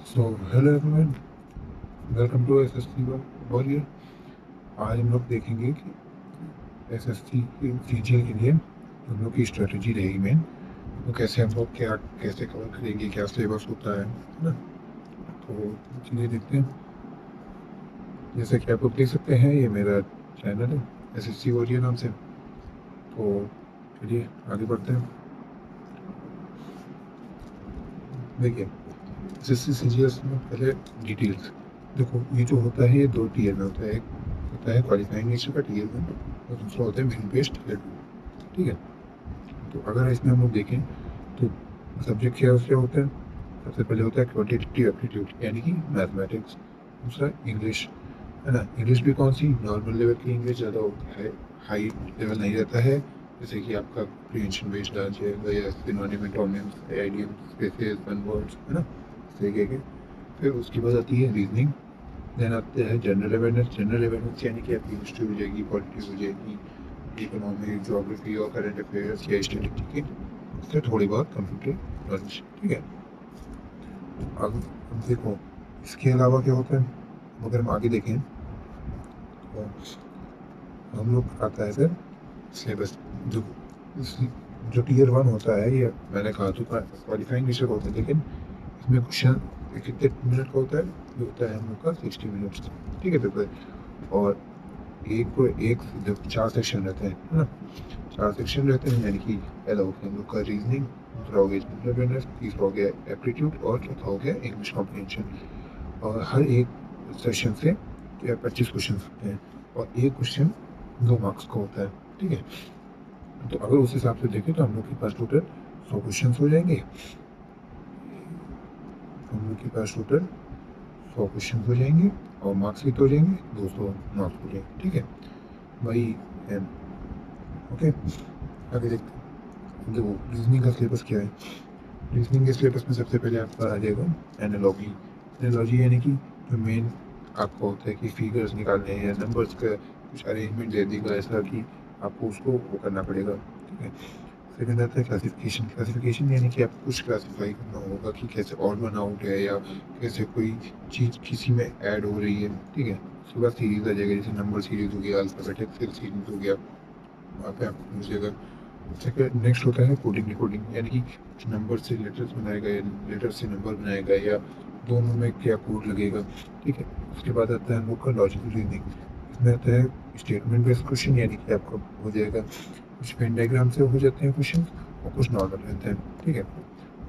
So hello everyone, welcome to SSC warrior. आज हम लोग देखेंगे कि एसएससी के सीजीएल के लिए हम लोग की स्ट्रेटजी रहेगी मेन, तो कैसे हम लोग क्या कैसे कवर करेंगे, क्या सिलेबस होता है ना। तो चलिए देखते हैं। जैसे कि आप लोग देख सकते हैं, ये मेरा चैनल है एसएससी वॉरियर नाम से। तो चलिए आगे बढ़ते हैं। देखिए, एसएससी सीजीएल में पहले डिटेल्स देखो। ये जो होता है ये दो टीयर में होता है। एक होता है क्वालिफाइंग नेचर का टीयर 1 और दूसरा होता है मेरिट बेस्ड टीयर 2। ठीक है। तो अगर इसमें हम लोग देखें तो सब्जेक्ट क्या क्या होता है। सबसे पहले होता है क्वांटिटेटिव एप्टीट्यूड यानी कि मैथमेटिक्स। दूसरा इंग्लिश, है ना। इंग्लिश भी कौन सी, नॉर्मल लेवल की इंग्लिश, ज़्यादा है हाई लेवल नहीं रहता है। जैसे कि आपका प्रिवेंशन बेस्ड आ जाएगा या synonym antonyms idioms spaces one words, है ना, इस तरीके के। फिर उसके बाद आती है रीजनिंग। देन आता है जनरल अवेयरनेस। जनरल अवेयरनेस यानी कि आपकी हिस्ट्री हो जाएगी, पॉलिटी हो जाएगी, इकोनॉमिक, ज्योग्राफी और करंट अफेयर्स या स्टैटिस्टिक्स, इससे थोड़ी बहुत कंप्यूटर नॉलेज। ठीक है। अब देखो इसके अलावा क्या होता है। अगर हम आगे देखें तो हम लोग आता है फिर सिलेबस। जो जो टीयर 1 होता है, ये मैंने कहा तो क्वालिफाइंग विषय होता है, लेकिन इसमें क्वेश्चन कितने मिनट का होता है। ये होता है हम लोग का 60 मिनट्स का। ठीक है पेपर। और एक जब 4 सेक्शन रहते हैं, है ना। 4 सेक्शन रहते हैं, यानी कि पहला हो गया हम लोग का रीजनिंग, दूसरा हो गया जनरल अवेयरनेस, तीसरा हो गया एप्टीट्यूड और चौथा हो गया इंग्लिश कॉम्प्रिहेंशन। और हर एक सेशन से 25 क्वेश्चन होते हैं और एक क्वेश्चन 2 मार्क्स का होता है। ठीक है। तो अगर उस हिसाब से देखें तो हम लोग के पास टोटल 100 क्वेश्चन हो जाएंगे। हम लोग के पास टोटल 100 क्वेश्चन हो जाएंगे और मार्क्स कितने हो जाएंगे, 200 मार्क्स हो जाएंगे। ठीक है भाई। ओके, आगे देखते हैं। देखो रीजनिंग का सिलेबस क्या है। रीजनिंग के सिलेबस में सबसे पहले आपका आ जाएगा एनालॉजी। एनालॉजी यानी कि जो मेन आपको होता है कि फिगर्स निकालने हैं या नंबर्स का कुछ अरेंजमेंट दे देगा ऐसा कि आपको उसको वो करना पड़ेगा। ठीक है। सेकंड आता है क्लासिफिकेशन। क्लासिफिकेशन यानी कि आपको कुछ क्लासीफाई करना होगा कि कैसे ऑड वन आउट है या कैसे कोई चीज़ किसी में ऐड हो रही है। ठीक है। उसके बाद सीरीज आ जाएगा, जैसे नंबर सीरीज हो गया, अल्फ़ाबेटिक सीरीज हो गया, वहाँ पे आपको मिल जाएगा। सेकंड नेक्स्ट होता है कोडिंग डिकोडिंग, यानी कि कुछ नंबर से लेटर्स बनाएगा या लेटर से नंबर बनाएगा या दोनों में क्या कोड लगेगा। ठीक है। उसके बाद आता है हम लोग का लॉजिकल रीजनिंग। इसमें आता है स्टेटमेंट बेस्ड क्वेश्चन, यानी कि आपका हो जाएगा कुछ पेन डायग्राम से हो जाते हैं क्वेश्चन और कुछ नॉर्मल रहते हैं। ठीक है।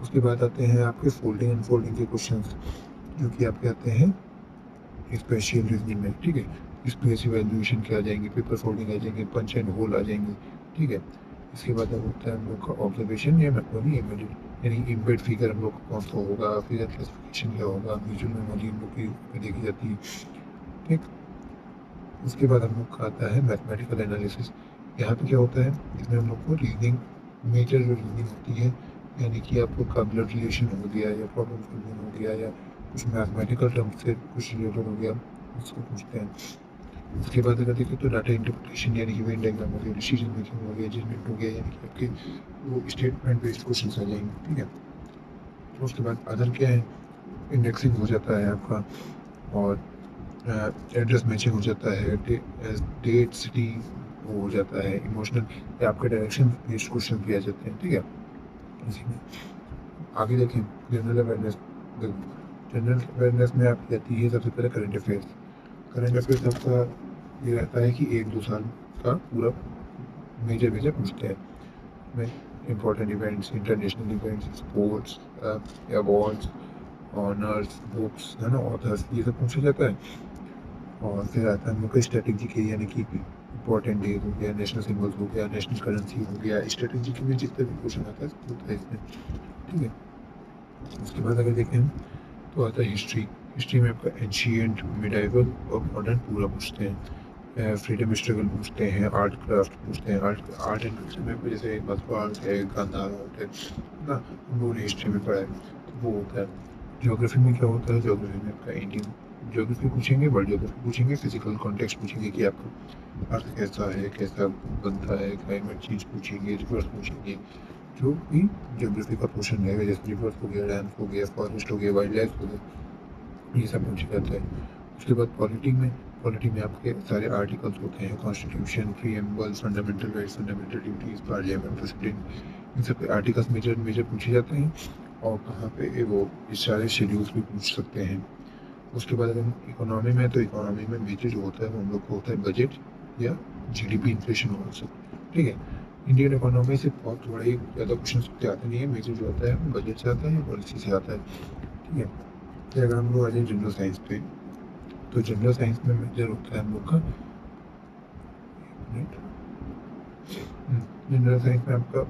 उसके बाद आते हैं आपके फोल्डिंग एंड फोल्डिंग के क्वेश्चन, जो कि आपके आते हैं स्पेशल रीजनिंग में। ठीक है। स्पेस इवैल्यूएशन के आ जाएंगे, पेपर फोल्डिंग आ जाएंगे, पंच एंड होल आ जाएंगे। ठीक है। इसके बाद अब होता है हम लोग का ऑब्जर्वेशन या मेमोरी एम्बेडेड, यानी इम्बेड फिगर हम लोग का कौन सा होगा, फिगर क्लासिफिकेशन क्या होगा, विजुअल मेमोरी हम लोग की देखी जाती है। ठीक। उसके बाद हम लोग का आता है मैथमेटिकल एनालिसिस। यहाँ पे क्या होता है, इसमें हम लोग को रीजनिंग, मेजर जो रीजनिंग होती है, यानी कि आपको का ब्लड रिलेशन हो गया या प्रॉब्लम सॉल्विंग हो गया या कुछ मैथमेटिकल टर्म से कुछ रिलेटेड हो गया, उसको पूछते हैं। उसके बाद अगर देखें तो डाटा इंटरप्रिटेशन, यानी कि वेन डायग्राम हो गया, डिसीजन मेकिंग हो गया, जजमेंट हो गया, यानी कि आपके वो स्टेटमेंट बेस्ड क्वेश्चन आ जाएंगे। ठीक है। तो उसके बाद अदर क्या है, इंडेक्सिंग हो जाता है आपका, और एड्रेस मैचिंग हो जाता है, डेट सिटी वो हो जाता है, इमोशनल या आपके डायरेक्शन बेस्ड क्वेश्चन भी आ जाते हैं। ठीक है। इसी में आगे देखें जनरल अवेयरनेस। जनरल अवेयरनेस में आपकी आती है सबसे पहले करंट अफेयर्स। करंट अफेयर्स आपका ये रहता है कि 1-2 साल का पूरा मेजर मेजर पूछते हैं। में important events, international events, sports, awards, honours, books, है ना, ऑथर्स, ये सब पूछा जाता है। और फिर आता है हम लोग का स्ट्रेटेजी के, यानी कि इंपॉर्टेंट डेज हो गया, नेशनल सिंबल्स हो गया, नेशनल करेंसी हो गया, स्ट्रेटेजी के में जितने भी क्वेश्चन आता है होता है इसमें। ठीक है। उसके बाद अगर देखें हम तो आता है हिस्ट्री। हिस्ट्री में आपका एंशियंट, मिडाइवल और मॉडर्न पूरा पूछते हैं। फ्रीडम स्ट्रगल पूछते हैं, आर्ट क्राफ्ट पूछते हैं, आर्ट एंड कल्चर में जैसे मथुरा आर्ट है, गांधार आर्ट है ना, हम लोगों ने हिस्ट्री में पढ़ा है, तो वो होता है। ज्योग्राफी में क्या होता है, ज्योग्राफी में आपका इंडियन ज्योग्राफी पूछेंगे, वर्ल्ड ज्योग्राफी पूछेंगे, फिजिकल कॉन्टेक्स्ट पूछेंगे कि आपका अर्थ कैसा है, कैसा बनता है, क्लाइमेट चेंज पूछेंगे, रिवर्स पूछेंगे, जो भी ज्योग्राफी का पोर्शन रहेगा, जैसे रिवर्स हो गया, डैम्स हो गया, फॉरेस्ट हो गया, वाइल्ड लाइफ हो गया, ये सब पूछा जाता है। उसके बाद पॉलिटी में आपके सारे आर्टिकल्स होते हैं, constitution, preamble, fundamental rights, fundamental duties, parliament, president, इन सब पे आर्टिकल्स मेजर मेजर पूछे जाते हैं। और कहाँ पे वो ये सारे शेड्यूल्स भी पूछ सकते हैं। उसके बाद अगर इकोनॉमी में, तो इकोनॉमी में मेजर जो होता है वो हम लोग को होता है बजट या जीडीपी इन्फ्लेशन हो सकता है, ठीक है। इंडियन इकोनॉमी से बहुत थोड़ा ही ज़्यादा क्वेश्चन आते नहीं है, मेजर जो आता है वो बजट से आता है या पॉलिसी से आता है, ठीक है। फिर अगर हम लोग आ जाए जनरल साइंस पे, तो जनरल साइंस में मेजर होता है हम लोग का जनरल साइंस में आपका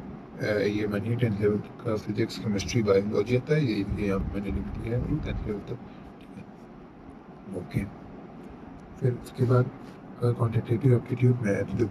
ये मानिए 10th लेवल का फिजिक्स, केमिस्ट्री, बायोलॉजी आता है। ये यहाँ मैंने लिख दिया है 10th लेवल तक, ठीक है। ओके, फिर उसके बाद क्वांटिटेटिव एप्टीट्यूड में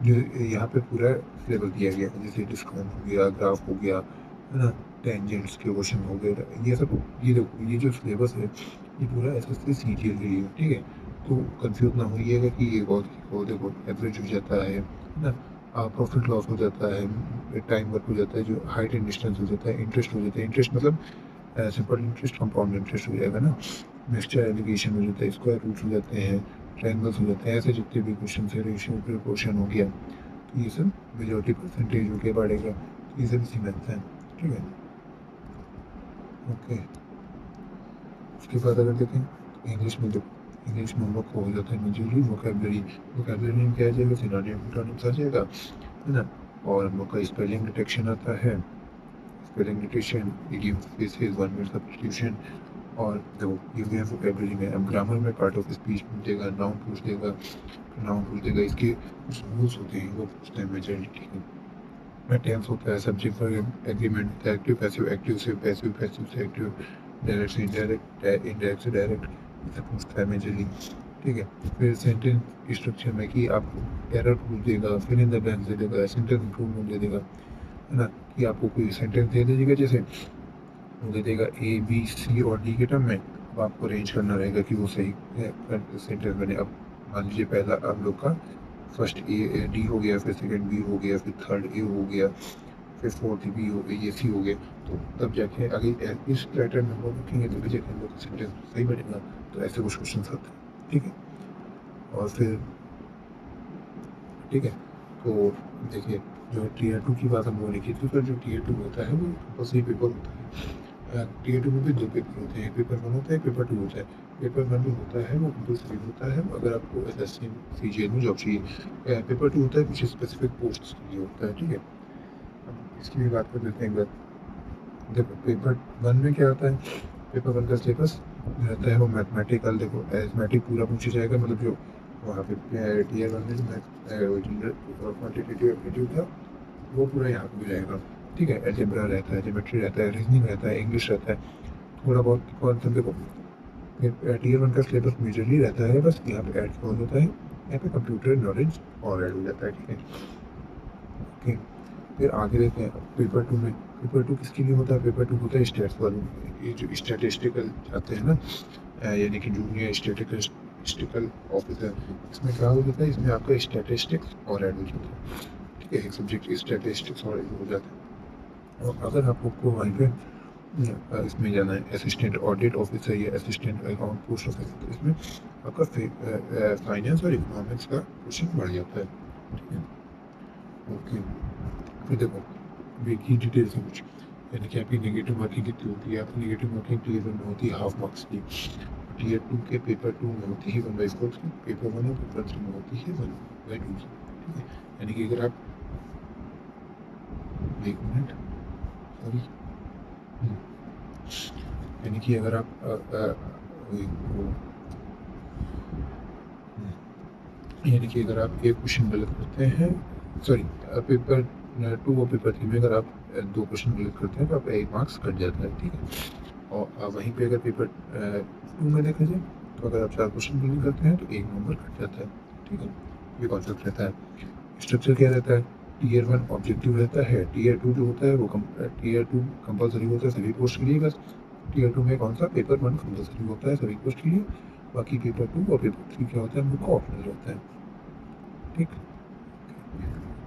जो यहाँ पे पूरा सिलेबस दिया गया है, जैसे डिस्काउंट हो गया, ग्राफ हो गया, है ना, टेंजेंट्स के क्वेश्चन हो गए, ये सब। ये देखो, ये जो सिलेबस है ये पूरा एसएससी सीजीएल के लिए, ठीक है। तो कंफ्यूज ना होइएगा कि ये बहुत देखो एवरेज हो जाता है ना, प्रॉफिट लॉस हो जाता है, टाइम वर्क हो जाता है, जो हाइट एंड डिस्टेंस हो जाता है, इंटरेस्ट हो जाता है, इंटरेस्ट मतलब सिंपल इंटरेस्ट, कंपाउंड इंटरेस्ट हो जाएगा ना, मिक्सचर एलिगेशन हो जाता है, स्क्वायर रूट्स हो जाते हैं, ट्रायंगल्स हो जाते हैं, ऐसे जितने भी क्वेश्चन है, रेशियो प्रोपोर्शन हो गया, तो ये सब मेजॉरिटी परसेंटेज हो गया बढ़ेगा, तो ये सब इसी में आता है, ठीक है। ओके, उसके बाद अगर देखें इंग्लिश में, जो इंग्लिश में हम लोग को हो जाता है मेजरली वोकेबलरी। वोकेबलरी में क्या आ जाएगा, सिनोनिम एंटोनिम्स आ जाएगा, है ना। और हम लोग का स्पेलिंग डिटेक्शन आता है, spelling detection, idiom, phrases, one word substitution. और देखो ये भी है वोकेबलरी में। अब ग्रामर में पार्ट ऑफ स्पीच पूछ देगा, नाउन पूछ देगा, नाउन पूछ देगा, इसके कुछ रूल्स होते हैं वो पूछते हैं मेजरली, ठीक है। में टेंस होता है, subject for agreement, active passive, active से पैसिव, पैसिव से एक्टिव, डायरेक्ट से इनडायरेक्ट, इनडायरेक्ट से डायरेक्ट, ये सब पूछता है मेजरली, ठीक है। फिर सेंटेंस स्ट्रक्चर में कि आपको एरर पूछ देगा, फिर इन द ब्लैंक्स दे देगा, सेंटेंस इंप्रूवमेंट दे देगा, है ना, कि आपको कोई सेंटेंस दे दीजिएगा, जैसे वो दे देगा ए बी सी और डी के टर्म में, अब आपको अरेंज करना रहेगा कि वो सही सेंटेंस बने। अब मान लीजिए पहला आप लोग का फर्स्ट ए डी हो गया, फिर सेकंड बी हो गया, फिर थर्ड ए हो गया, फिर फोर्थ बी हो गई, ये सी हो गया, तो तब जाके आगे इस पैटर्न में हम लोग लिखेंगे तभी जाके हम लोग का सेंटेंस सही बनेगा। तो ऐसे कुछ क्वेश्चन आते हैं, ठीक है। और फिर ठीक है, तो देखिए जो टीयर 2 की बात हम लोगों ने की थी, तो जो टीयर 2 होता है वो कंपल्सरी पेपर होता है। टीयर 2 में भी 2 पेपर होते हैं, पेपर 1 होता है, पेपर 2 होता है। पेपर 1 जो होता है वो कंपल्सरी होता है अगर आपको एसएससी सीजीएल में जॉब चाहिए। पेपर 2 होता है कुछ स्पेसिफिक पोस्ट के लिए होता है, ठीक है। अब इसकी भी बात कर लेते हैं एक बार। देखो पेपर 1 में क्या होता है, पेपर 1 का सिलेबस रहता है वो मैथमेटिकल, देखो अरिथमेटिक पूरा पूछा जाएगा, मतलब जो वहाँ पे टीयर 1 में जो क्वांटिटेटिव एप्टीट्यूड था वो पूरा यहाँ पे भी रहेगा, ठीक है। अलजेब्रा रहता है, ज्योमेट्री रहता है, रीजनिंग रहता है, इंग्लिश रहता है, थोड़ा बहुत कॉन्सेप्ट। देखो टीयर 1 का सिलेबस मेजरली रहता है, बस यहाँ पे ऐड हो जाता है, यहाँ पे कंप्यूटर नॉलेज और ऐड हो जाता है, ठीक है। ओके, फिर आगे देखते हैं पेपर 2 में। पेपर 2 किसके लिए होता है, पेपर 2 होता है स्टैट्स वालों, ये जो स्टैटिस्टिकल आते हैं ना, यानी कि जूनियर स्टैटिस्टिकल ऑफिसर, इसमें क्या हो जाता है, इसमें आपका स्टैटिस्टिक्स और ऐड हो जाता है, ठीक है। एक सब्जेक्ट स्टैटिस्टिक्स और ऐड हो जाता है। और अगर आपको वहीं पे इसमें जाना है असिस्टेंट ऑडिट ऑफिसर या असिस्टेंट अकाउंट पोस्ट ऑफिसर, तो इसमें आपका फाइनेंस और इकोनॉमिक्स का क्वेश्चन बढ़ जाता है, ठीक है। ओके, फिर देखो की डिटेल्स है कुछ, यानी कि आपकी नेगेटिव मार्किंग कितनी होती है। आपकी नेगेटिव मार्किंग टीयर 1 में होती है हाफ मार्क्स की, टीयर 2 के पेपर 2 में होती है 1/4 की, पेपर 1 और पेपर 3 में होती है 1/2 की, ठीक है। यानी कि अगर आप एक मिनट सॉरी यानी कि अगर आप यानी कि अगर आप एक क्वेश्चन गलत करते हैं, सॉरी पेपर 2 और पेपर 3 में अगर आप 2 क्वेश्चन गलत करते हैं तो आपका 1 मार्क्स कट जाता है, ठीक है। और वहीं पे अगर पेपर 2 में देखा जाए तो अगर आप 4 क्वेश्चन गलत करते हैं तो 1 नंबर कट जाता है, ठीक है। ये कॉन्सेप्ट रहता है। स्ट्रक्चर क्या रहता है, टीयर 1 ऑब्जेक्टिव रहता है, टीयर 2 जो होता है वो टीयर 2 कंपल्सरी होता है सभी पोस्ट के लिए, बस टीयर 2 में कौन सा पेपर 1 कंपल्सरी होता है सभी पोस्ट के लिए, बाकी पेपर 2 और पेपर 3 क्या होता है हम लोग का ऑप्शनल रहता है, ठीक।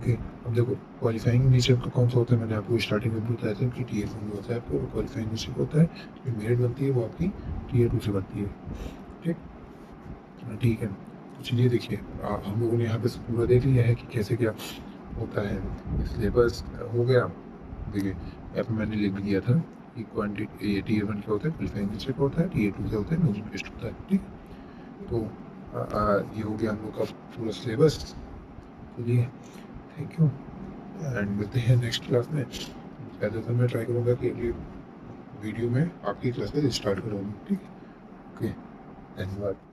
ओके, अब देखो क्वालिफाइंग नेचर का कौन सा होता है, मैंने आपको स्टार्टिंग में बताया था कि टीयर 1 जो होता है आपको क्वालिफाइंग नेचर का होता है, जो मेरिट बनती है वो आपकी टीयर 2 से बनती है। ठीक, ठीक है, तो चलिए देखिए हम लोगों ने यहाँ पे पूरा देख लिया है कि कैसे क्या होता है। सिलेबस हो गया। देखिए यहाँ पे मैंने लिख दिया था कि क्वान्टिटी टीयर 1 क्या होता है, क्वालिफाइंग नेचर का होता है, टीयर 2 क्या होता है, नोटिस बेस्ड होता है। ठीक, तो ये हो गया हम लोग का पूरा सिलेबस। चलिए, थैंक यू, एंड मिलते हैं नेक्स्ट क्लास में। ज़्यादातर मैं ट्राई करूँगा कि अगली वीडियो में आपकी क्लासेस स्टार्ट करूँगी। ठीक है, ओके, धन्यवाद।